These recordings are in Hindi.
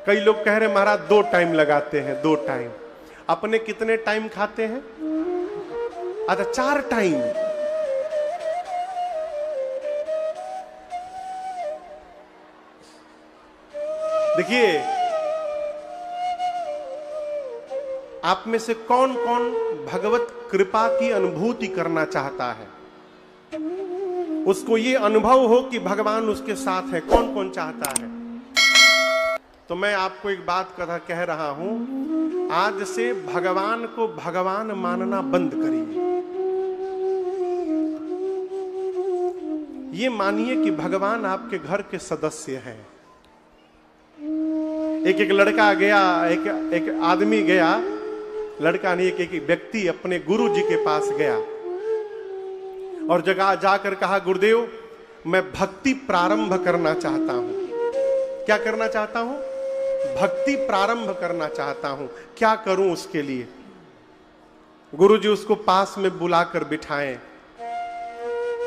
कई लोग कह रहे महाराज 2 टाइम लगाते हैं, 2 टाइम। अपने कितने टाइम खाते हैं? अच्छा 4 टाइम। देखिए आप में से कौन कौन भगवत कृपा की अनुभूति करना चाहता है, उसको ये अनुभव हो कि भगवान उसके साथ है, कौन कौन चाहता है? तो मैं आपको एक बात कह रहा हूं, आज से भगवान को भगवान मानना बंद करिए। ये मानिए कि भगवान आपके घर के सदस्य हैं। एक लड़का गया, एक आदमी गया, लड़का नहीं, एक व्यक्ति अपने गुरु जी के पास गया और जगह जाकर कहा, गुरुदेव मैं भक्ति प्रारंभ करना चाहता हूं। क्या करना चाहता हूं? भक्ति प्रारंभ करना चाहता हूं, क्या करूं उसके लिए? गुरु जी उसको पास में बुलाकर बिठाएं।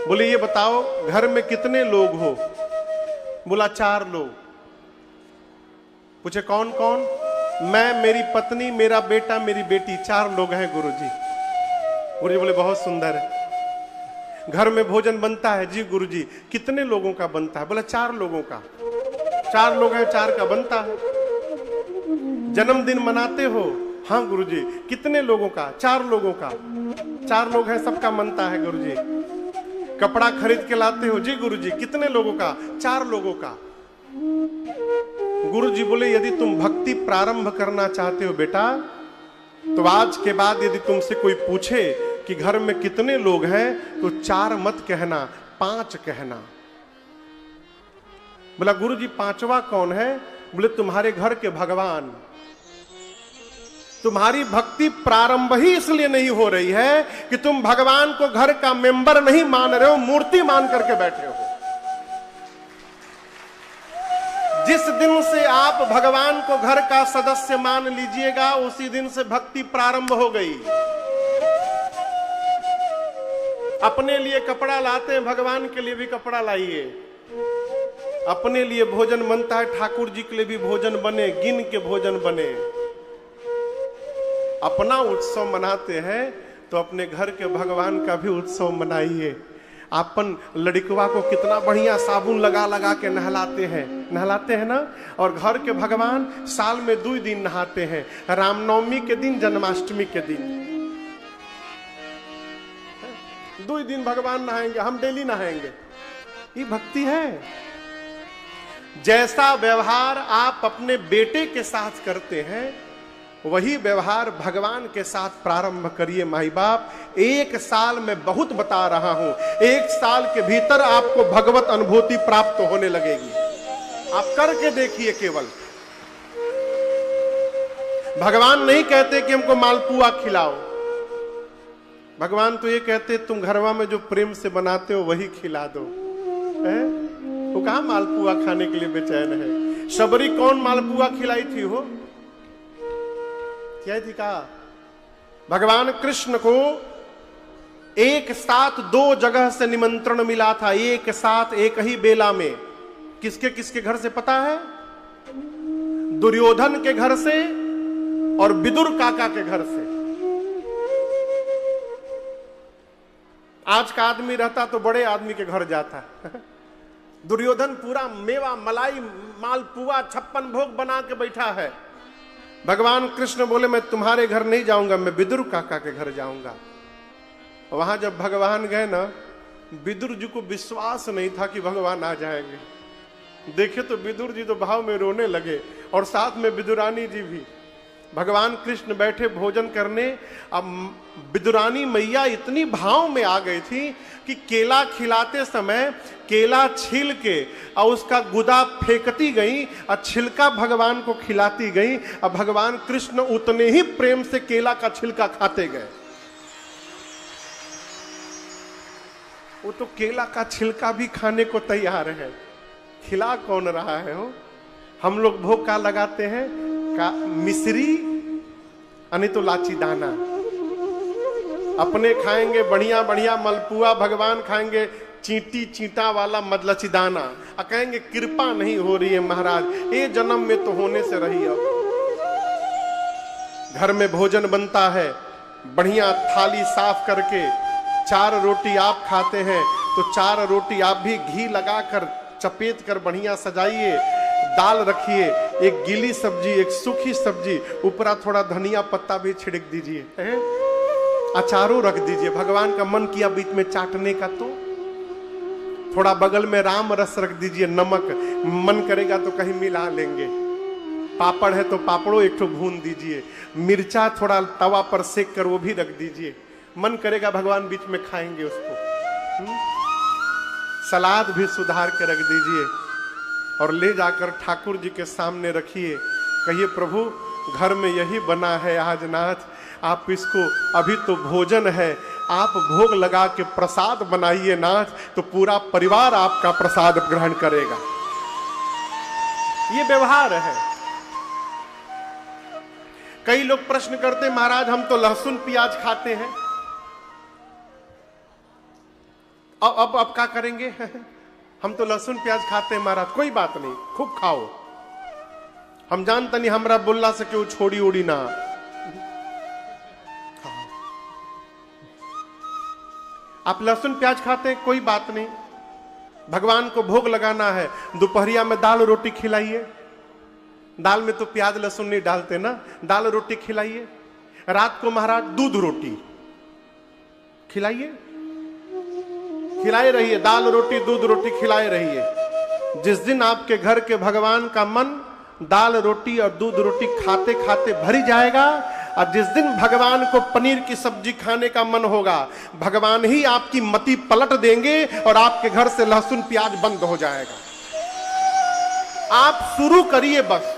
बोले ये बताओ घर में कितने लोग हो? बोला 4 लोग। पूछे कौन कौन? मैं, मेरी पत्नी, मेरा बेटा, मेरी बेटी, 4 लोग हैं गुरुजी। गुरुजी बोले बहुत सुंदर है। घर में भोजन बनता है? जी गुरुजी। कितने लोगों का बनता है? बोला 4 लोगों का। 4 लोग हैं, 4 का बनता है। जन्मदिन मनाते हो? हाँ गुरुजी। कितने लोगों का? 4 लोगों का। 4 लोग हैं, सबका बनता है गुरुजी। कपड़ा खरीद के लाते हो? जी गुरुजी। कितने लोगों का? 4 लोगों का। गुरु जी बोले यदि तुम भक्ति प्रारंभ करना चाहते हो बेटा, तो आज के बाद यदि तुमसे कोई पूछे कि घर में कितने लोग हैं, तो 4 मत कहना, 5 कहना। बोला गुरु जी 5वां कौन है? बोले तुम्हारे घर के भगवान। तुम्हारी भक्ति प्रारंभ ही इसलिए नहीं हो रही है कि तुम भगवान को घर का मेंबर नहीं मान रहे हो, मूर्ति मान करके बैठे हो। जिस दिन से आप भगवान को घर का सदस्य मान लीजिएगा, उसी दिन से भक्ति प्रारंभ हो गई। अपने लिए कपड़ा लाते हैं, भगवान के लिए भी कपड़ा लाइए। अपने लिए भोजन बनता है, ठाकुर जी के लिए भी भोजन बने, गिन के भोजन बने। अपना उत्सव मनाते हैं तो अपने घर के भगवान का भी उत्सव मनाइए। अपन लड़कवा को कितना बढ़िया साबुन लगा लगा के नहलाते हैं ना। और घर के भगवान साल में 2 दिन नहाते हैं, रामनवमी के दिन, जन्माष्टमी के दिन। 2 दिन भगवान नहाएंगे, हम डेली नहाएंगे। ये भक्ति है। जैसा व्यवहार आप अपने बेटे के साथ करते हैं, वही व्यवहार भगवान के साथ प्रारंभ करिए। माई बाप, 1 साल में बहुत बता रहा हूं, 1 साल के भीतर आपको भगवत अनुभूति प्राप्त होने लगेगी। आप करके देखिए। केवल भगवान नहीं कहते कि हमको मालपुआ खिलाओ। भगवान तो ये कहते तुम घरवा में जो प्रेम से बनाते हो वही खिला दो। वो कहां मालपुआ खाने के लिए बेचैन है? शबरी कौन मालपुआ खिलाई थी? हो क्या थी? कहा भगवान कृष्ण को एक साथ 2 जगह से निमंत्रण मिला था, एक साथ एक ही बेला में। किसके किसके घर से पता है? दुर्योधन के घर से और विदुर काका के घर से। आज का आदमी रहता तो बड़े आदमी के घर जाता। दुर्योधन पूरा मेवा, मलाई, मालपुआ, 56 भोग बना के बैठा है। भगवान कृष्ण बोले मैं तुम्हारे घर नहीं जाऊंगा, मैं विदुर काका के घर जाऊंगा। वहां जब भगवान गए ना, विदुर जी को विश्वास नहीं था कि भगवान आ जाएंगे। देखे तो विदुर जी तो भाव में रोने लगे, और साथ में विदुरानी जी भी। भगवान कृष्ण बैठे भोजन करने। अब विदुरानी मैया इतनी भाव में आ गई थी कि केला खिलाते समय केला छील के और उसका गुदा फेंकती गई और छिलका भगवान को खिलाती गई। और भगवान कृष्ण उतने ही प्रेम से केला का छिलका खाते गए। वो तो केला का छिलका भी खाने को तैयार है। खिला कौन रहा है? हो हम लोग भोग का लगाते हैं का मिश्री यानी तो लाची दाना। अपने खाएंगे बढ़िया बढ़िया मलपुआ, भगवान खाएंगे चींटी चींटा वाला मदलचीदाना, और कहेंगे कृपा नहीं हो रही है महाराज, ये जन्म में तो होने से रही। अब घर में भोजन बनता है, बढ़िया थाली साफ करके 4 रोटी आप खाते हैं तो 4 रोटी आप भी घी लगाकर चपेट कर बढ़िया सजाइए, दाल रखिए, एक गीली सब्जी, एक सूखी सब्जी, ऊपर थोड़ा धनिया पत्ता भी छिड़क दीजिए, अचारों रख दीजिए। भगवान का मन किया बीच में चाटने का तो थोड़ा बगल में राम रस रख दीजिए, नमक, मन करेगा तो कहीं मिला लेंगे। पापड़ है तो पापड़ों एक ठो भून दीजिए, मिर्चा थोड़ा तवा पर सेक कर वो भी रख दीजिए, मन करेगा भगवान बीच में खाएंगे उसको। सलाद भी सुधार के रख दीजिए और ले जाकर ठाकुर जी के सामने रखिए, कहिए प्रभु घर में यही बना है आज नाथ, आप इसको, अभी तो भोजन है, आप भोग लगा के प्रसाद बनाइए नाथ, तो पूरा परिवार आपका प्रसाद ग्रहण करेगा। ये व्यवहार है। कई लोग प्रश्न करते महाराज हम तो लहसुन प्याज खाते हैं, अब क्या करेंगे? हम तो लहसुन प्याज खाते हैं महाराज। कोई बात नहीं, खूब खाओ, हम जानते नहीं हमरा बोलला से क्यों छोड़ी उड़ी ना। आप लहसुन प्याज खाते हैं, कोई बात नहीं, भगवान को भोग लगाना है, दोपहरिया में दाल रोटी खिलाइए, दाल में तो प्याज लहसुन नहीं डालते ना, दाल रोटी खिलाइए। रात को महाराज दूध रोटी खिलाइए, खिलाए रहिए, दाल रोटी दूध रोटी खिलाए रहिए। जिस दिन आपके घर के भगवान का मन दाल रोटी और दूध रोटी खाते खाते भरी जाएगा, और जिस दिन भगवान को पनीर की सब्जी खाने का मन होगा, भगवान ही आपकी मति पलट देंगे और आपके घर से लहसुन प्याज बंद हो जाएगा। आप शुरू करिए, बस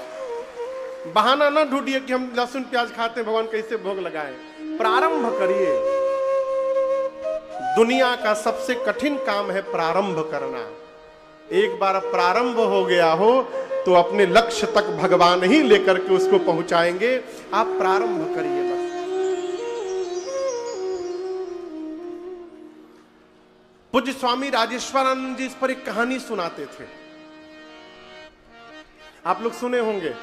बहाना ना ढूंढिए कि हम लहसुन प्याज खाते हैं, भगवान कैसे भोग लगाएं। प्रारंभ करिए। दुनिया का सबसे कठिन काम है प्रारंभ करना। एक बार प्रारंभ हो गया हो तो अपने लक्ष्य तक भगवान ही लेकर के उसको पहुंचाएंगे। आप प्रारंभ करिए बस। पूज्य स्वामी राजेश्वरानंद जी इस पर एक कहानी सुनाते थे, आप लोग सुने होंगे।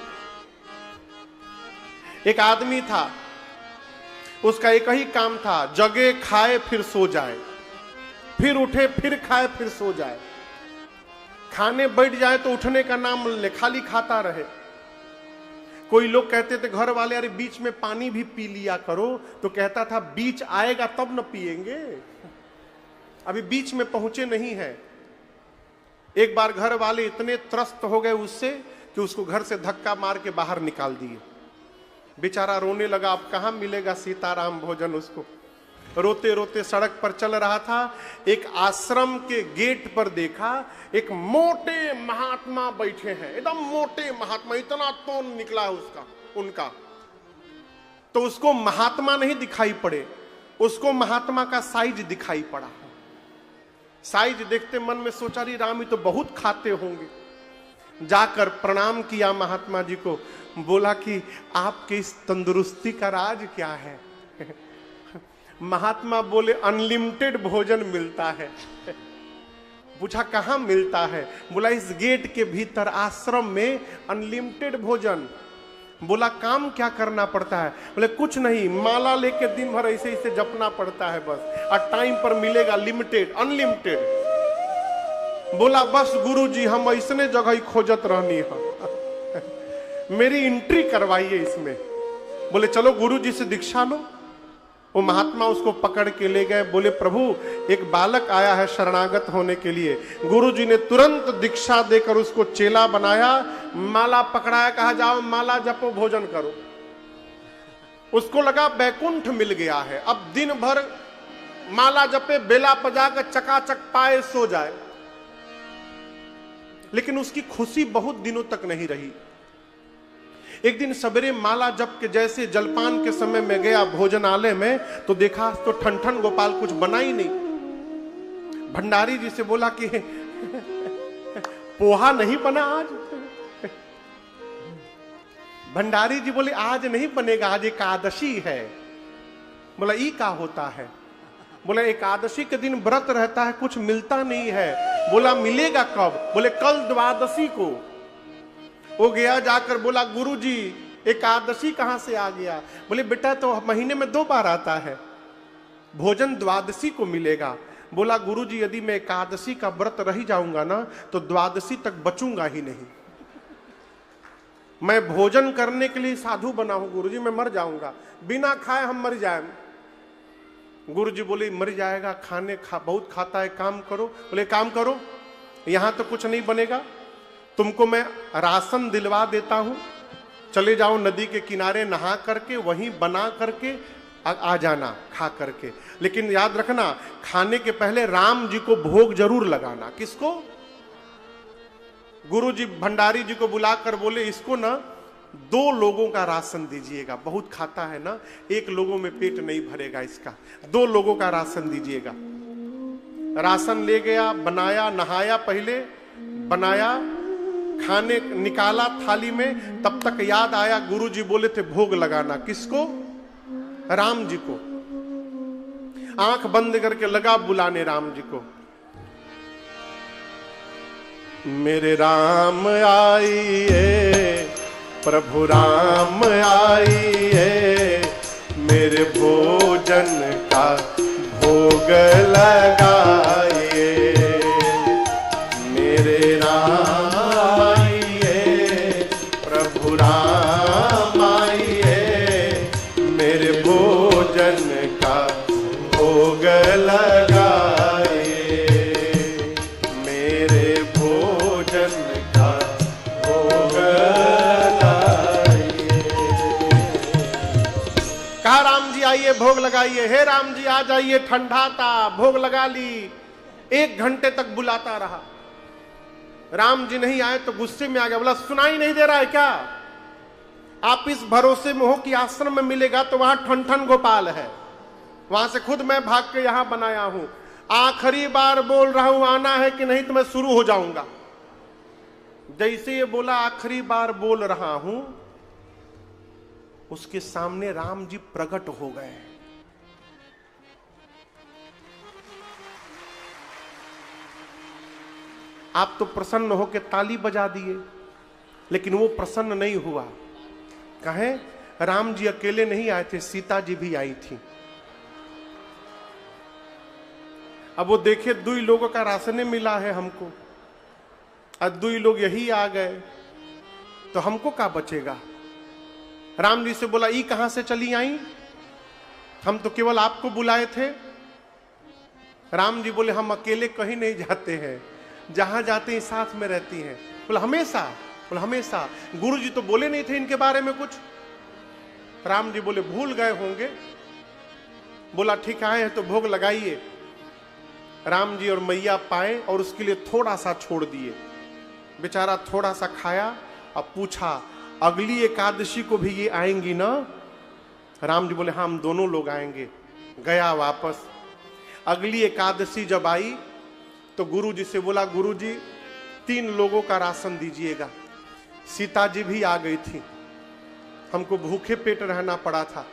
एक आदमी था, उसका एक ही काम था, जगे खाए फिर सो जाए, फिर उठे फिर खाए फिर सो जाए, खाने बैठ जाए तो उठने का नाम ले, खाली खाता रहे। कोई लोग कहते थे घर वाले, अरे बीच में पानी भी पी लिया करो, तो कहता था बीच आएगा तब न पिएंगे, अभी बीच में पहुंचे नहीं है। एक बार घर वाले इतने त्रस्त हो गए उससे कि उसको घर से धक्का मार के बाहर निकाल दिए। बेचारा रोने लगा, अब कहां मिलेगा सीताराम भोजन उसको। रोते रोते सड़क पर चल रहा था, एक आश्रम के गेट पर देखा एक मोटे महात्मा बैठे हैं, एकदम मोटे महात्मा, इतना तोन निकला है उसका उनका। तो उसको महात्मा नहीं दिखाई पड़े, उसको महात्मा का साइज दिखाई पड़ा। साइज देखते मन में सोचा, री राम ही तो बहुत खाते होंगे। जाकर प्रणाम किया महात्मा जी को, बोला कि आपके इस तंदुरुस्ती का राज क्या है? महात्मा बोले अनलिमिटेड भोजन मिलता है। पूछा कहां मिलता है? बोला इस गेट के भीतर आश्रम में अनलिमिटेड भोजन। बोला काम क्या करना पड़ता है? बोले कुछ नहीं, माला लेके दिन भर ऐसे ऐसे जपना पड़ता है बस, और टाइम पर मिलेगा लिमिटेड अनलिमिटेड। बोला बस गुरुजी हम ऐसने जगह ही खोजत रहनी है, मेरी एंट्री करवाइए इसमें। बोले चलो गुरुजी से दीक्षा लो। वो महात्मा उसको पकड़ के ले गए, बोले प्रभु एक बालक आया है शरणागत होने के लिए। गुरुजी ने तुरंत दीक्षा देकर उसको चेला बनाया, माला पकड़ाया, कहा जाओ माला जपो भोजन करो। उसको लगा बैकुंठ मिल गया है, अब दिन भर माला जपे, बेला बजाकर चकाचक पाए सो जाए। लेकिन उसकी खुशी बहुत दिनों तक नहीं रही। एक दिन सवेरे माला जप के जैसे जलपान के समय में गया भोजनालय में, तो देखा तो ठन गोपाल कुछ बना ही नहीं। भंडारी जी से बोला कि पोहा नहीं बना आज? भंडारी जी बोले आज नहीं बनेगा, आज एकादशी है। बोला ई का होता है? बोले एकादशी के दिन व्रत रहता है, कुछ मिलता नहीं है। बोला मिलेगा कब? बोले कल द्वादशी को। वो गया जाकर बोला गुरुजी एकादशी कहां से आ गया? बोले बेटा तो महीने में 2 बार आता है, भोजन द्वादशी को मिलेगा। बोला गुरुजी यदि मैं एकादशी का व्रत रह जाऊंगा ना तो द्वादशी तक बचूंगा ही नहीं। मैं भोजन करने के लिए साधु बना हूं गुरुजी, मैं मर जाऊंगा, बिना खाए हम मर जाए। गुरुजी बोले मर जाएगा, बहुत खाता है, काम करो। बोले काम करो, यहां तो कुछ नहीं बनेगा, तुमको मैं राशन दिलवा देता हूं, चले जाओ नदी के किनारे नहा करके वहीं बना करके आ जाना खा करके। लेकिन याद रखना खाने के पहले राम जी को भोग जरूर लगाना। किसको? गुरुजी भंडारी जी को बुलाकर बोले इसको ना 2 लोगों का राशन दीजिएगा, बहुत खाता है ना, 1 लोगों में पेट नहीं भरेगा इसका, 2 लोगों का राशन दीजिएगा। राशन ले गया, बनाया, नहाया, पहले बनाया, खाने निकाला थाली में, तब तक याद आया गुरुजी बोले थे भोग लगाना। किसको? राम जी को। आंख बंद करके लगा बुलाने राम जी को। मेरे राम आइए, प्रभु राम आइए, मेरे भोजन का भोग लगाइए। मेरे राम आइए, प्रभु राम आइए, मेरे भोजन का भोग लगाइए। मेरे भोजन का भोग लगाइए। कहा राम जी आइए भोग लगाइए। हे राम जी आ जाइए, ठंडा था, भोग लगा ली। 1 घंटे तक बुलाता रहा, राम जी नहीं आए तो गुस्से में आ गया। बोला सुनाई नहीं दे रहा है क्या? आप इस भरोसे में हो कि आश्रम में मिलेगा तो वहां ठन गोपाल है, वहां से खुद मैं भाग के यहां बनाया हूं। आखिरी बार बोल रहा हूं आना है कि नहीं तो मैं शुरू हो जाऊंगा। जैसे ये बोला आखिरी बार बोल रहा हूं, उसके सामने राम जी प्रकट हो गए। आप तो प्रसन्न होकर ताली बजा दिए, लेकिन वो प्रसन्न नहीं हुआ। कहें राम जी अकेले नहीं आए थे, सीता जी भी आई थी। अब वो देखे 2 लोगों का राशन मिला है हमको, और 2 लोग यही आ गए तो हमको क्या बचेगा? राम जी से बोला ई कहां से चली आई? हम तो केवल आपको बुलाए थे। राम जी बोले हम अकेले कहीं नहीं जाते हैं, जहां जाते हैं साथ में रहती हैं। बोला हमेशा? बोला हमेशा। गुरु जी तो बोले नहीं थे इनके बारे में कुछ। राम जी बोले भूल गए होंगे। बोला ठीक आए हैं तो भोग लगाइए। राम जी और मैया पाए और उसके लिए थोड़ा सा छोड़ दिए। बेचारा थोड़ा सा खाया और पूछा अगली एकादशी को भी ये आएंगी ना? राम जी बोले हाँ हम दोनों लोग आएंगे। गया वापस। अगली एकादशी जब आई तो गुरु जी से बोला गुरु जी 3 लोगों का राशन दीजिएगा। सीता जी भी आ गई थी, हमको भूखे पेट रहना पड़ा था।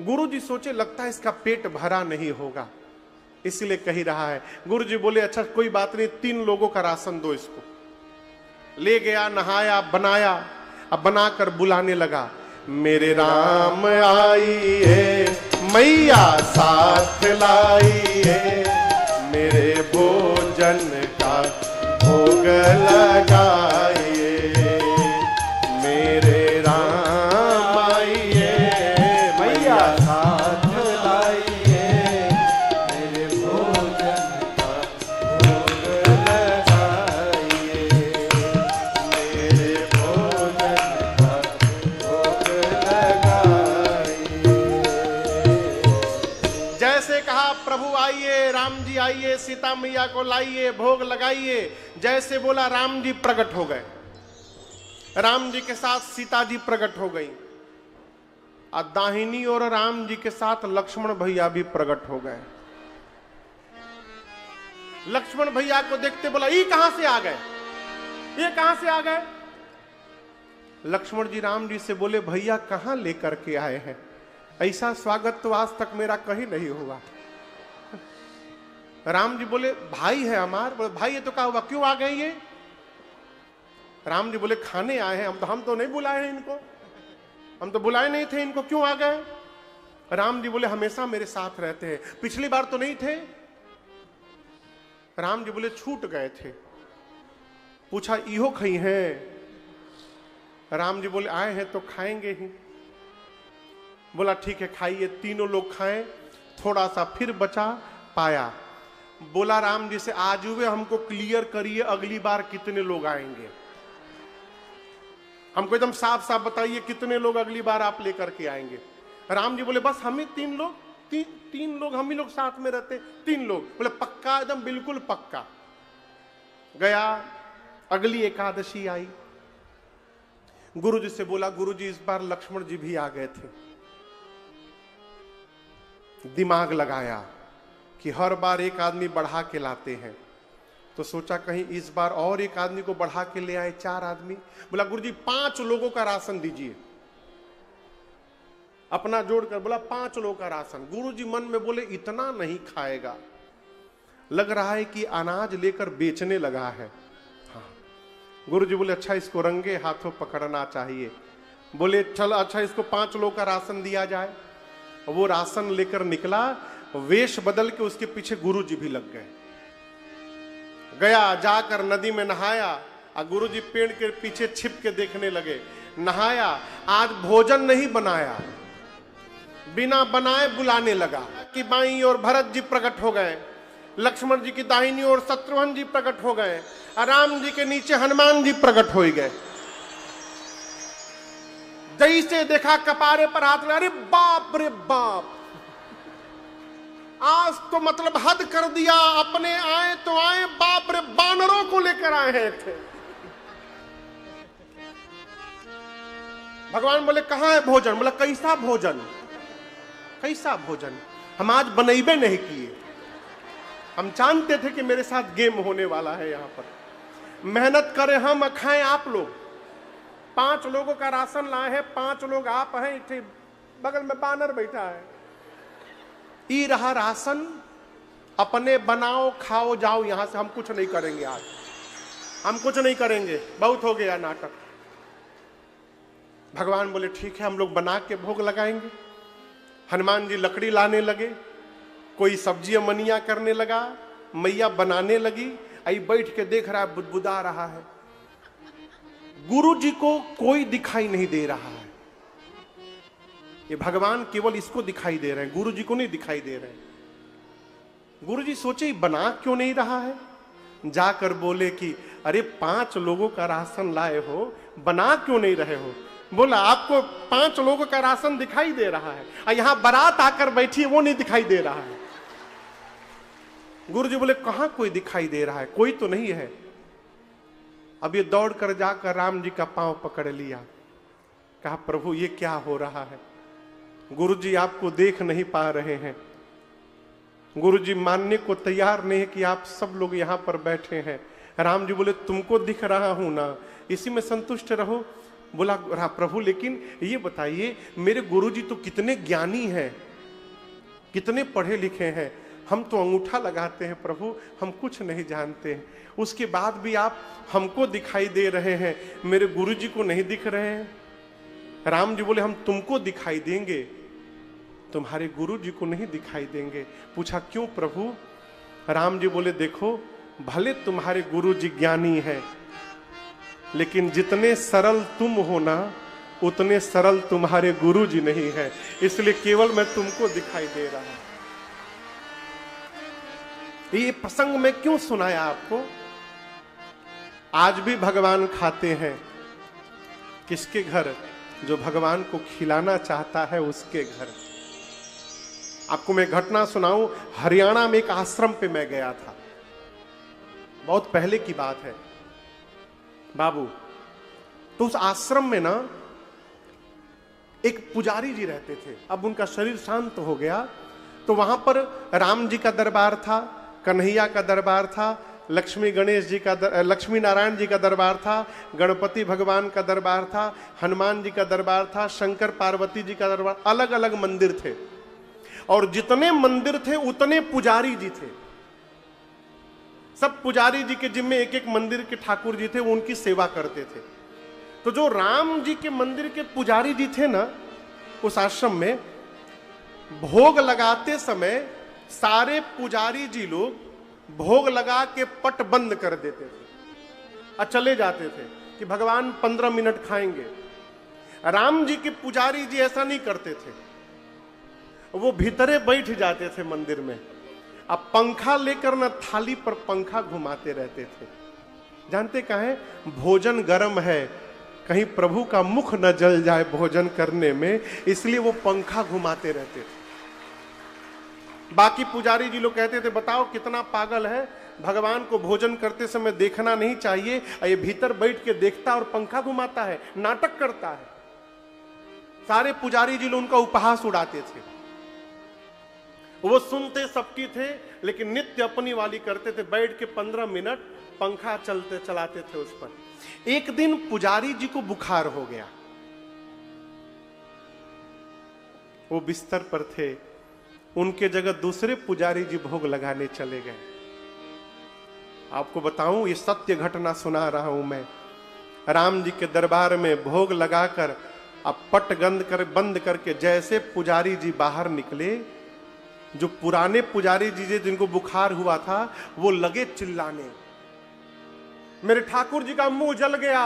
गुरु जी सोचे लगता है इसका पेट भरा नहीं होगा, इसलिए कही रहा है। गुरु जी बोले अच्छा कोई बात नहीं, 3 लोगों का राशन दो इसको। ले गया, नहाया, बनाया, अब बनाकर बुलाने लगा। मेरे राम आइए, मैया साथ लाइए, मेरे भोजन का भोग लगाइए। मेरे राम आइए, मैया साथ लाइए, मेरे भोजन का भोग लगाइए। मेरे भोजन का भोग लगाइए। जैसे कहा प्रभु आइए, राम जी आइए, सीता मैया को लाइए, भोग लगाइए। जैसे बोला राम जी प्रकट हो गए। राम जी के साथ सीता जी प्रकट हो गई और दाहिनी और राम जी के साथ लक्ष्मण भैया भी प्रकट हो गए। लक्ष्मण भैया को देखते बोला ये कहां से आ गए, ये कहां से आ गए? लक्ष्मण जी राम जी से बोले भैया कहां लेकर के आए हैं? ऐसा स्वागत तो आज तक मेरा कहीं नहीं हुआ। राम जी बोले भाई है हमार। बोले भाई है तो क्या हुआ, क्यों आ गए ये? राम जी बोले खाने आए हैं, हम तो नहीं बुलाए हैं इनको, हम तो बुलाए नहीं थे इनको, क्यों आ गए? राम जी बोले हमेशा मेरे साथ रहते हैं, पिछली बार तो नहीं थे। राम जी बोले छूट गए थे। पूछा इहो खाई हैं? राम जी बोले आए हैं तो खाएंगे ही। बोला ठीक है खाइए। तीनों लोग खाएं, थोड़ा सा फिर बचा पाया। बोला राम जी से आज हुए हमको क्लियर करिए अगली बार कितने लोग आएंगे, हमको एकदम साफ साफ बताइए कितने लोग अगली बार आप लेकर के आएंगे। राम जी बोले बस हम ही 3 लोग, तीन लोग हम ही लोग साथ में रहते, 3 लोग। बोले पक्का? एकदम बिल्कुल पक्का। गया, अगली एकादशी आई। गुरु जी से बोला गुरु जी इस बार लक्ष्मण जी भी आ गए थे। दिमाग लगाया कि हर बार एक आदमी बढ़ा के लाते हैं, तो सोचा कहीं इस बार और एक आदमी को बढ़ा के ले आए, 4 आदमी। बोला गुरु जी 5 लोगों का राशन दीजिए। अपना जोड़कर बोला 5 लोगों का राशन। गुरु जी मन में बोले इतना नहीं खाएगा, लग रहा है कि अनाज लेकर बेचने लगा है। हाँ। गुरु जी बोले अच्छा इसको रंगे हाथों पकड़ना चाहिए। बोले चल अच्छा इसको 5 लोगों का राशन दिया जाए। वो राशन लेकर निकला, वेश बदल के उसके पीछे गुरु जी भी लग गए। गया, जाकर नदी में नहाया और गुरु जी पेड़ के पीछे छिप के देखने लगे। नहाया, आज भोजन नहीं बनाया, बिना बनाए बुलाने लगा कि बाईं ओर भरत जी प्रकट हो गए, लक्ष्मण जी की दाहिनी ओर शत्रुघ्न जी प्रकट हो गए, राम जी के नीचे हनुमान जी प्रकट हो गए। जैसे देखा कपारे पर हाथ लगा, अरे बाप रे बाप, आज तो मतलब हद कर दिया, अपने आए तो आए, बाप रे बानरों को लेकर आए थे। भगवान बोले कहां है भोजन? बोला कैसा भोजन, कैसा भोजन, हम आज बनैबे नहीं किए, हम जानते थे कि मेरे साथ गेम होने वाला है। यहां पर मेहनत करें हम, खाएं आप लोग। 5 लोगों का राशन लाए हैं, 5 लोग आप हैं, इतने बगल में बानर बैठा है। ई रहा राशन, अपने बनाओ खाओ जाओ यहां से, हम कुछ नहीं करेंगे आज, हम कुछ नहीं करेंगे, बहुत हो गया नाटक। भगवान बोले ठीक है हम लोग बना के भोग लगाएंगे। हनुमान जी लकड़ी लाने लगे, कोई सब्जियां मनिया करने लगा, मैया बनाने लगी, आई बैठ के देख रहा है, बुदबुदा रहा है। गुरु जी को कोई दिखाई नहीं दे रहा है, ये भगवान केवल इसको दिखाई दे रहे हैं, गुरु जी को नहीं दिखाई दे रहे हैं। गुरु जी सोचे बना क्यों नहीं रहा है, जाकर बोले कि अरे 5 लोगों का राशन लाए हो, बना क्यों नहीं रहे हो? बोला आपको 5 लोगों का राशन दिखाई दे रहा है, और यहां बारात आकर बैठी है वो नहीं दिखाई दे रहा है। गुरु जी बोले कहां कोई दिखाई दे रहा है, कोई तो नहीं है। अब ये दौड़ कर जाकर राम जी का पांव पकड़ लिया, कहा प्रभु ये क्या हो रहा है, गुरु जी आपको देख नहीं पा रहे हैं, गुरु जी मानने को तैयार नहीं है कि आप सब लोग यहां पर बैठे हैं। राम जी बोले तुमको दिख रहा हूं ना, इसी में संतुष्ट रहो। बोला प्रभु लेकिन ये बताइए मेरे गुरु जी तो कितने ज्ञानी हैं, कितने पढ़े लिखे हैं, हम तो अंगूठा लगाते हैं प्रभु, हम कुछ नहीं जानते हैं, उसके बाद भी आप हमको दिखाई दे रहे हैं, मेरे गुरु जी को नहीं दिख रहे हैं। राम जी बोले हम तुमको दिखाई देंगे, तुम्हारे गुरु जी को नहीं दिखाई देंगे। पूछा क्यों प्रभु? राम जी बोले देखो भले तुम्हारे गुरु जी ज्ञानी हैं, लेकिन जितने सरल तुम हो ना, उतने सरल तुम्हारे गुरु जी नहीं है, इसलिए केवल मैं तुमको दिखाई दे रहा हूं। ये प्रसंग में क्यों सुनाया आपको? आज भी भगवान खाते हैं, किसके घर? जो भगवान को खिलाना चाहता है उसके घर। आपको मैं घटना सुनाऊं, हरियाणा में एक आश्रम पे मैं गया था, बहुत पहले की बात है बाबू। तो उस आश्रम में ना एक पुजारी जी रहते थे, अब उनका शरीर शांत हो गया, तो वहां पर राम जी का दरबार था, कन्हैया का दरबार था, लक्ष्मी गणेश जी का लक्ष्मी नारायण जी का दरबार था, गणपति भगवान का दरबार था, हनुमान जी का दरबार था, शंकर पार्वती जी का दरबार, अलग अलग मंदिर थे। और जितने मंदिर थे उतने पुजारी जी थे। सब पुजारी जी के जिम्मे एक एक मंदिर के ठाकुर जी थे, वो उनकी सेवा करते थे। तो जो राम जी के मंदिर के पुजारी जी थे ना, उस आश्रम में भोग लगाते समय सारे पुजारी जी लोग भोग लगा के पट बंद कर देते थे और चले जाते थे कि भगवान 15 मिनट खाएंगे। राम जी के पुजारी जी ऐसा नहीं करते थे, वो भीतरे बैठ जाते थे मंदिर में, अब पंखा लेकर ना थाली पर पंखा घुमाते रहते थे। जानते कहें? भोजन गर्म है, कहीं प्रभु का मुख न जल जाए भोजन करने में, इसलिए वो पंखा घुमाते रहते थे। बाकी पुजारी जी लोग कहते थे बताओ कितना पागल है, भगवान को भोजन करते समय देखना नहीं चाहिए, ये भीतर बैठ के देखता और पंखा घुमाता है, नाटक करता है। सारे पुजारी जी लोग उनका उपहास उड़ाते थे। वो सुनते सबकी थे, लेकिन नित्य अपनी वाली करते थे, बैठ के 15 मिनट पंखा चलाते थे उस पर। एक दिन पुजारी जी को बुखार हो गया, वो बिस्तर पर थे, उनके जगह दूसरे पुजारी जी भोग लगाने चले गए। आपको बताऊं, ये सत्य घटना सुना रहा हूं मैं। राम जी के दरबार में भोग लगाकर अब पट बंद करके जैसे पुजारी जी बाहर निकले, जो पुराने पुजारी जी जिनको बुखार हुआ था वो लगे चिल्लाने, मेरे ठाकुर जी का मुंह जल गया,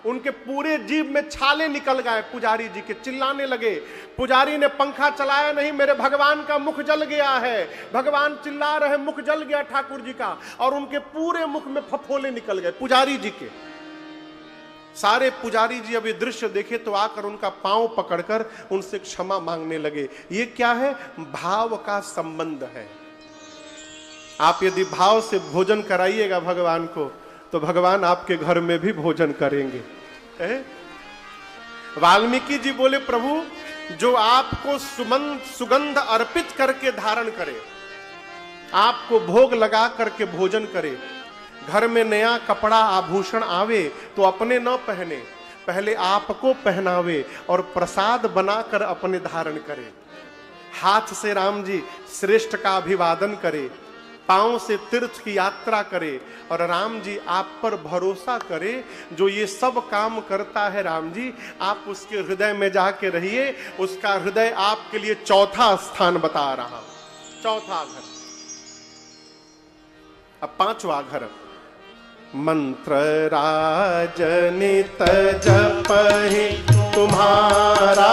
उनके पूरे जीभ में छाले निकल गए पुजारी जी के, चिल्लाने लगे। पुजारी ने पंखा चलाया नहीं, मेरे भगवान का मुख जल गया है, भगवान चिल्ला रहे मुख जल गया ठाकुर जी का, और उनके पूरे मुख में फफोले निकल गए पुजारी जी के। सारे पुजारी जी अब ये दृश्य देखे तो आकर उनका पांव पकड़कर उनसे क्षमा मांगने लगे। ये क्या है? भाव का संबंध है। आप यदि भाव से भोजन कराइएगा भगवान को, तो भगवान आपके घर में भी भोजन करेंगे। वाल्मीकि जी बोले प्रभु, जो आपको सुगंध अर्पित करके धारण करे, आपको भोग लगा करके भोजन करे, घर में नया कपड़ा आभूषण आवे तो अपने न पहने, पहले आपको पहनावे और प्रसाद बनाकर अपने धारण करे। हाथ से राम जी श्रेष्ठ का अभिवादन करे, पांव से तीर्थ की यात्रा करे, और राम जी आप पर भरोसा करे। जो ये सब काम करता है राम जी, आप उसके हृदय में जाके रहिए, उसका हृदय आपके लिए चौथा स्थान बता रहा। चौथा घर। अब पांचवा घर। मंत्र राजनित जपहि तुम्हारा,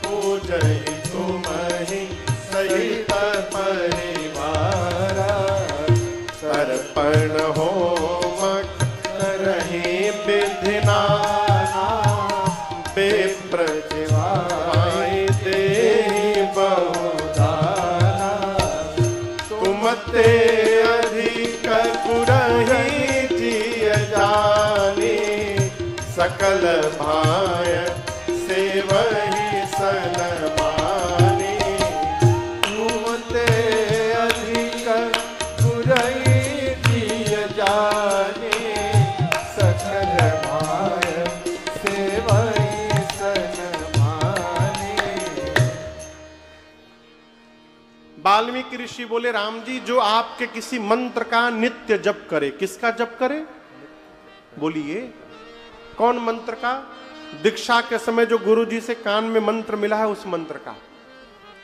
पूजहि तुम्हि सहित परिवारा, तर्पण होमक रही विधिना, विप्र जिवाय देहि बहुदाना, तुम ते अधिक पुरहि जिय जानी, सकल भाय सेवहि सनमानी, तुम ते अधिक पुरहि जिय जानी, सकल भाय सेवहि सनमानी। वाल्मीकि ऋषि बोले राम जी, जो आपके किसी मंत्र का नित्य जप करे। किसका जप करे? बोलिए कौन मंत्र का? दीक्षा के समय जो गुरु जी से कान में मंत्र मिला है उस मंत्र का।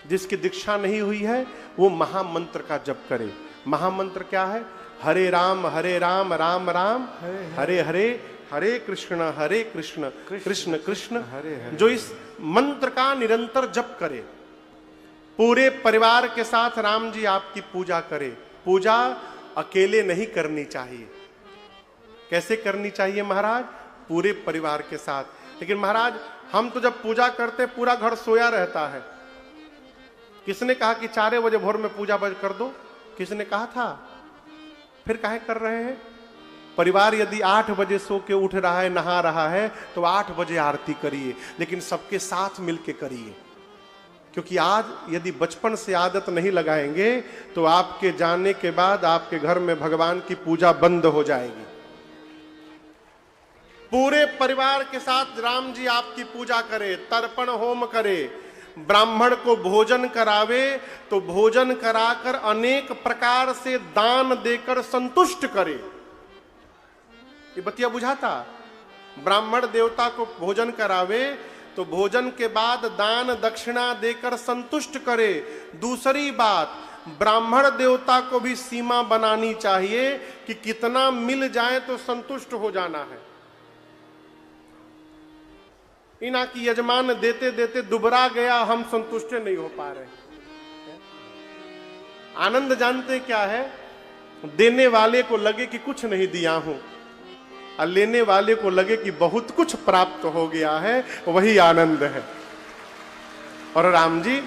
जिसकी दीक्षा नहीं हुई है वो महामंत्र का जप करे। महामंत्र क्या है? हरे राम राम राम हरे हरे, हरे कृष्ण कृष्ण कृष्ण हरे हरे। जो इस मंत्र का निरंतर जप करे, पूरे परिवार के साथ राम जी आपकी पूजा करे। पूजा अकेले नहीं करनी चाहिए। कैसे करनी चाहिए महाराज? पूरे परिवार के साथ। लेकिन महाराज हम तो जब पूजा करते पूरा घर सोया रहता है। किसने कहा कि 4 बजे भोर में पूजा कर दो? किसने कहा था? फिर काहे कर रहे हैं? परिवार यदि 8 बजे सो के उठ रहा है, नहा रहा है, तो 8 बजे आरती करिए, लेकिन सबके साथ मिलके करिए। क्योंकि आज यदि बचपन से आदत नहीं लगाएंगे तो आपके जाने के बाद आपके घर में भगवान की पूजा बंद हो जाएगी। पूरे परिवार के साथ राम जी आपकी पूजा करे, तर्पण होम करे, ब्राह्मण को भोजन करावे तो भोजन कराकर अनेक प्रकार से दान देकर संतुष्ट करे। ये बतिया बुझाता। ब्राह्मण देवता को भोजन करावे तो भोजन के बाद दान दक्षिणा देकर संतुष्ट करे। दूसरी बात, ब्राह्मण देवता को भी सीमा बनानी चाहिए कि कितना मिल जाए तो संतुष्ट हो जाना है। इना की यजमान देते देते दुबरा गया, हम संतुष्ट नहीं हो पा रहे। आनंद जानते क्या है? देने वाले को लगे कि कुछ नहीं दिया हूं और लेने वाले को लगे कि बहुत कुछ प्राप्त हो गया है, वही आनंद है। और राम जी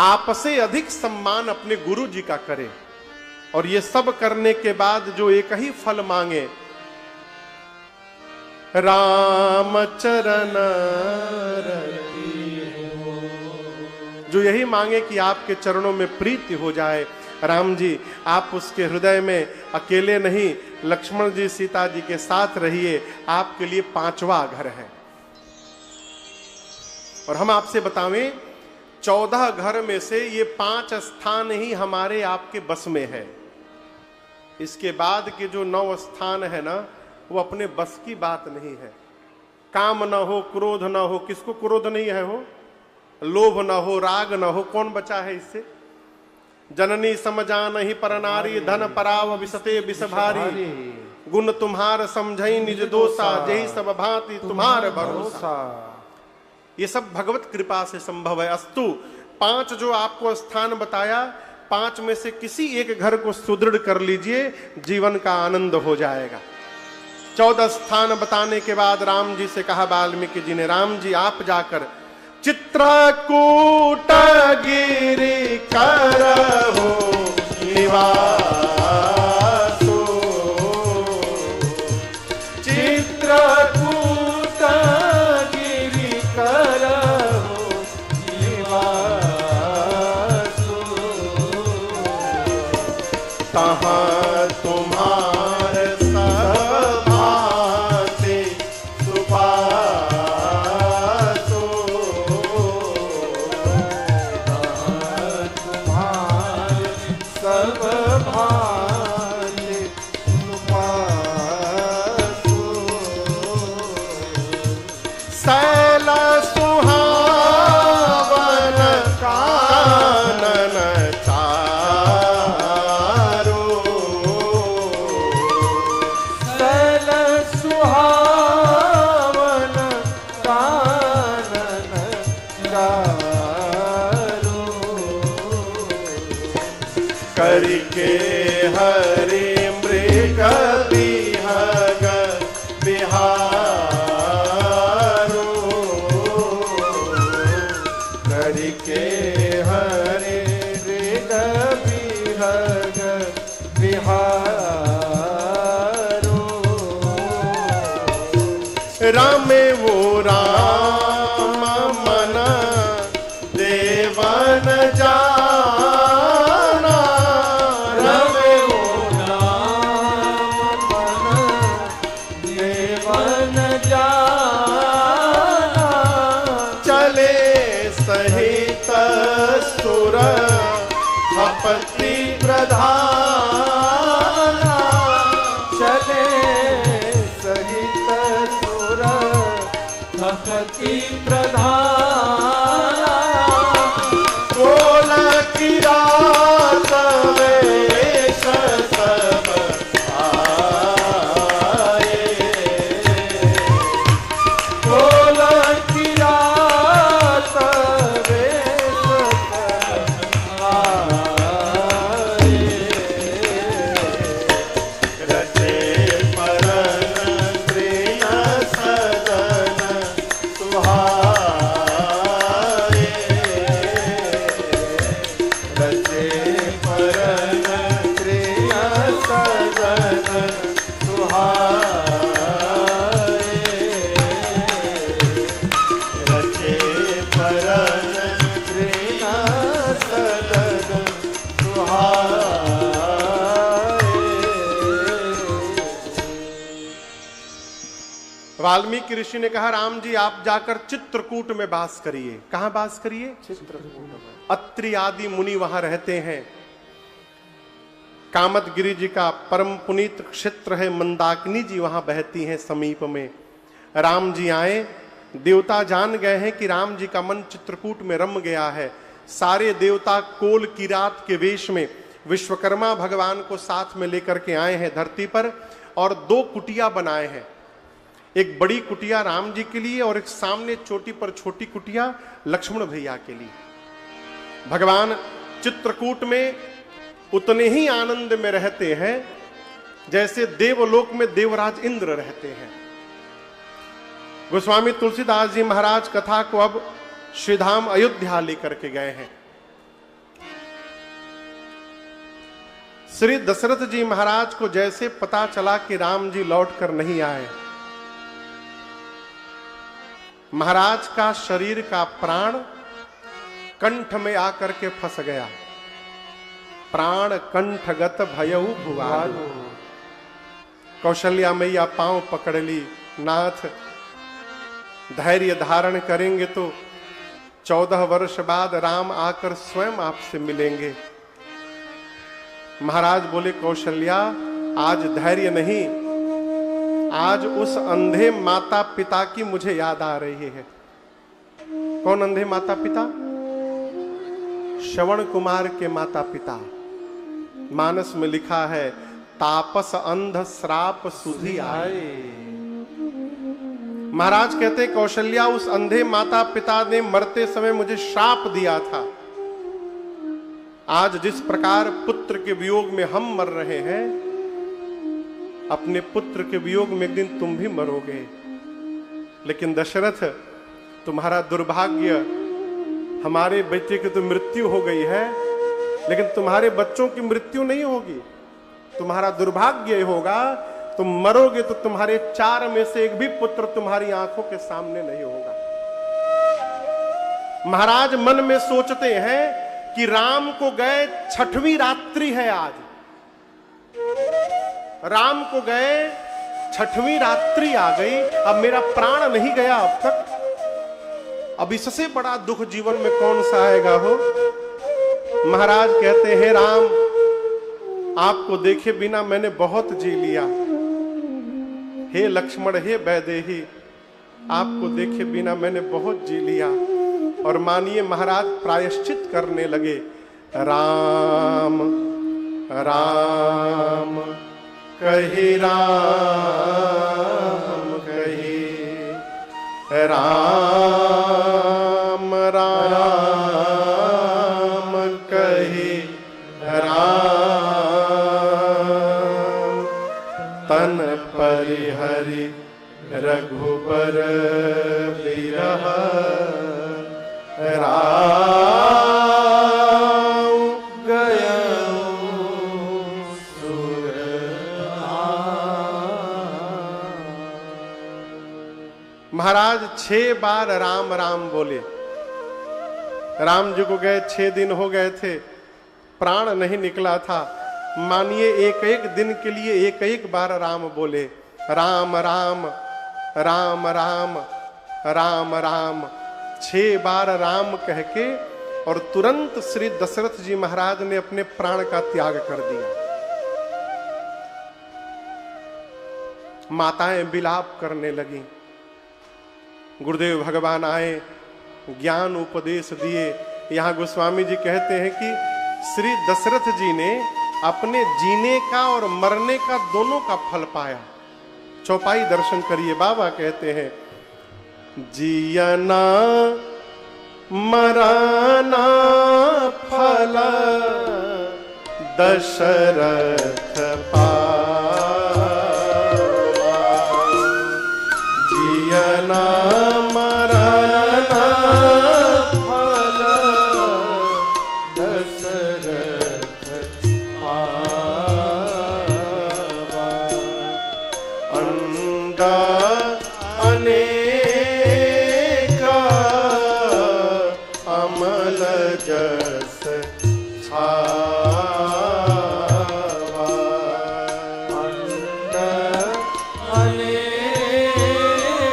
आपसे अधिक सम्मान अपने गुरु जी का करें और ये सब करने के बाद जो एक ही फल मांगे, राम चरण रति हो, जो यही मांगे कि आपके चरणों में प्रीति हो जाए। राम जी आप उसके हृदय में अकेले नहीं, लक्ष्मण जी सीता जी के साथ रहिए, आपके लिए 5वां घर है। और हम आपसे बतावें 14 घर में से ये 5 स्थान ही हमारे आपके बस में है। इसके बाद के जो 9 स्थान है ना, वो अपने बस की बात नहीं है। काम न हो, क्रोध न हो, किसको क्रोध नहीं है हो, लोभ न हो, राग न हो, कौन बचा है इससे? जननी समझान ही पर नारी, धन पराव विसते विष भारी, गुण तुम्हार समझई निज दोषा, जही सब भांति तुम्हार भरोसा। ये सब भगवत कृपा से संभव है। अस्तु 5 जो आपको स्थान बताया, 5 में से किसी एक घर को सुदृढ़ कर लीजिए, जीवन का आनंद हो जाएगा। 14 स्थान बताने के बाद राम जी से कहा वाल्मीकि जी ने, राम जी आप जाकर चित्रकूट गिरि करहु निवासो, चित्रकूट गिरि करहु निवासो, तहाँ तुम्हार सब भांति सुभासो, तहाँ तुम्हार सब भांति सुभासो, शैल सुहावन कानन चारो, शैल सुहावन कानन चारो, करके हरि मृग विहग बिहारो, करके हरि मृग विहग बिहारो, रामे वो राम मन देवन जाना, रामे वो राम मन देवन जाना, चले सहित सुर हपति प्रधाना, चले सहित सुर हपति प्रधाना, कोल किरात वेश सब आए, कोल किरात वेश सब आए, रचे परन प्रिय सदन सुहाए, रचे परन प्रिय सदन सुहाए, रचे परन प्रिय सदन सुहाए। वाल्मीकि ऋषि ने कहा, राम जी आप जाकर चित्रकूट में वास करिए। कहां वास करिए? चित्रकूट में। अत्रि आदि मुनि वहां रहते हैं। कामदगिरि जी का परम पुनीत क्षेत्र है, मंदाकिनी जी वहां बहती हैं समीप में। राम जी आए, देवता जान गए हैं कि राम जी का मन चित्रकूट में रम गया है। सारे देवता कोल की रात के वेश में विश्वकर्मा भगवान को साथ में लेकर के आए हैं धरती पर, और 2 कुटिया बनाए हैं। एक बड़ी कुटिया राम जी के लिए और एक सामने चोटी पर छोटी कुटिया लक्ष्मण भैया के लिए। भगवान चित्रकूट में उतने ही आनंद में रहते हैं जैसे देवलोक में देवराज इंद्र रहते हैं। गोस्वामी तुलसीदास जी महाराज कथा को अब श्रीधाम अयोध्या लेकर के गए हैं। श्री दशरथ जी महाराज को जैसे पता चला कि राम जी लौट कर नहीं आए, महाराज का शरीर का प्राण कंठ में आकर के फंस गया। प्राण कंठगत भयउ भुवान। कौशल्या मैया पांव पकड़ ली, नाथ धैर्य धारण करेंगे तो 14 वर्ष बाद राम आकर स्वयं आपसे मिलेंगे। महाराज बोले, कौशल्या आज धैर्य नहीं, आज उस अंधे माता पिता की मुझे याद आ रही है। कौन अंधे माता पिता? श्रवण कुमार के माता पिता। मानस में लिखा है, तापस अंध श्राप सुधि आए। महाराज कहते, कौशल्या उस अंधे माता पिता ने मरते समय मुझे श्राप दिया था। आज जिस प्रकार पुत्र के वियोग में हम मर रहे हैं, अपने पुत्र के वियोग में एक दिन तुम भी मरोगे। लेकिन दशरथ, तुम्हारा दुर्भाग्य, हमारे बेटे की तो मृत्यु हो गई है, लेकिन तुम्हारे बच्चों की मृत्यु नहीं होगी। तुम्हारा दुर्भाग्य होगा, तुम मरोगे तो तुम्हारे 4 में से एक भी पुत्र तुम्हारी आंखों के सामने नहीं होगा। महाराज मन में सोचते हैं कि राम को गए 6वीं रात्रि है आज। राम को गए 6वीं रात्रि आ गई, अब मेरा प्राण नहीं गया अब तक। अब इससे बड़ा दुख जीवन में कौन सा आएगा हो। महाराज कहते हैं, राम आपको देखे बिना मैंने बहुत जी लिया। हे लक्ष्मण, हे वैदेही, आपको देखे बिना मैंने बहुत जी लिया। और मानिए महाराज प्रायश्चित करने लगे। राम राम कही, राम कही, राम राम कही, राम तन परिहरि रघुबर बिरह, राम गयउ सुर। महाराज 6 बार राम राम बोले। राम जी को गए 6 दिन हो गए थे, प्राण नहीं निकला था। मानिए एक एक दिन के लिए एक एक बार राम बोले। राम राम राम राम राम राम 6 बार राम कह के, और तुरंत श्री दशरथ जी महाराज ने अपने प्राण का त्याग कर दिया। माताएं विलाप करने लगी। गुरुदेव भगवान आए, ज्ञान उपदेश दिए। यहां गोस्वामी जी कहते हैं कि श्री दशरथ जी ने अपने जीने का और मरने का दोनों का फल पाया। चौपाई दर्शन करिए। बाबा कहते हैं, जियना मराना फल दशरथ पावा। जियना मराना फल दशरथ पावा। अंडा अनेका अमल जस छावा। अंडा अनेका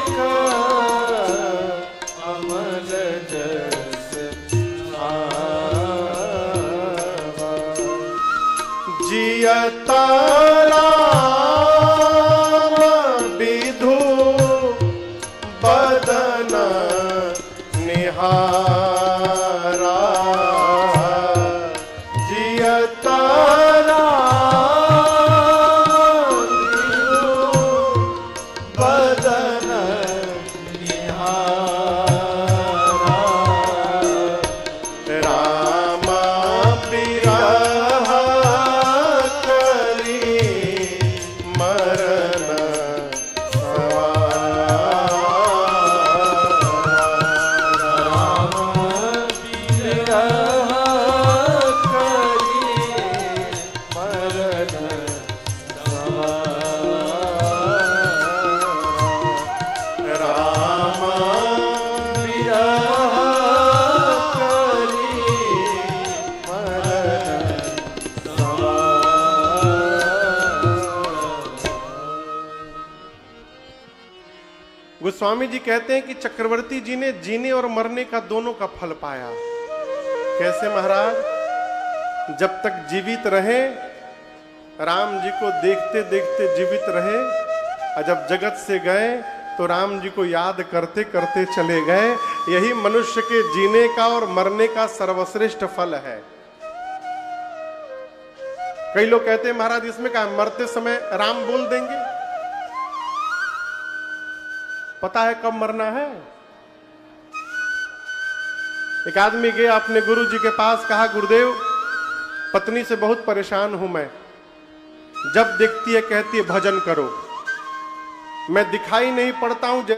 मरण गोस्वामी जी कहते हैं कि चक्रवर्ती जी ने जीने और मरने का दोनों का फल पाया। कैसे महाराज? जब तक जीवित रहे राम जी को देखते देखते जीवित रहे, और जब जगत से गए तो राम जी को याद करते करते चले गए। यही मनुष्य के जीने का और मरने का सर्वश्रेष्ठ फल है। कई लोग कहते हैं महाराज इसमें क्या, मरते समय राम बोल देंगे? पता है कब मरना है? एक आदमी गया अपने गुरु जी के पास, कहा गुरुदेव पत्नी से बहुत परेशान हूं मैं, जब देखती है कहती है भजन करो, मैं दिखाई नहीं पड़ता हूं।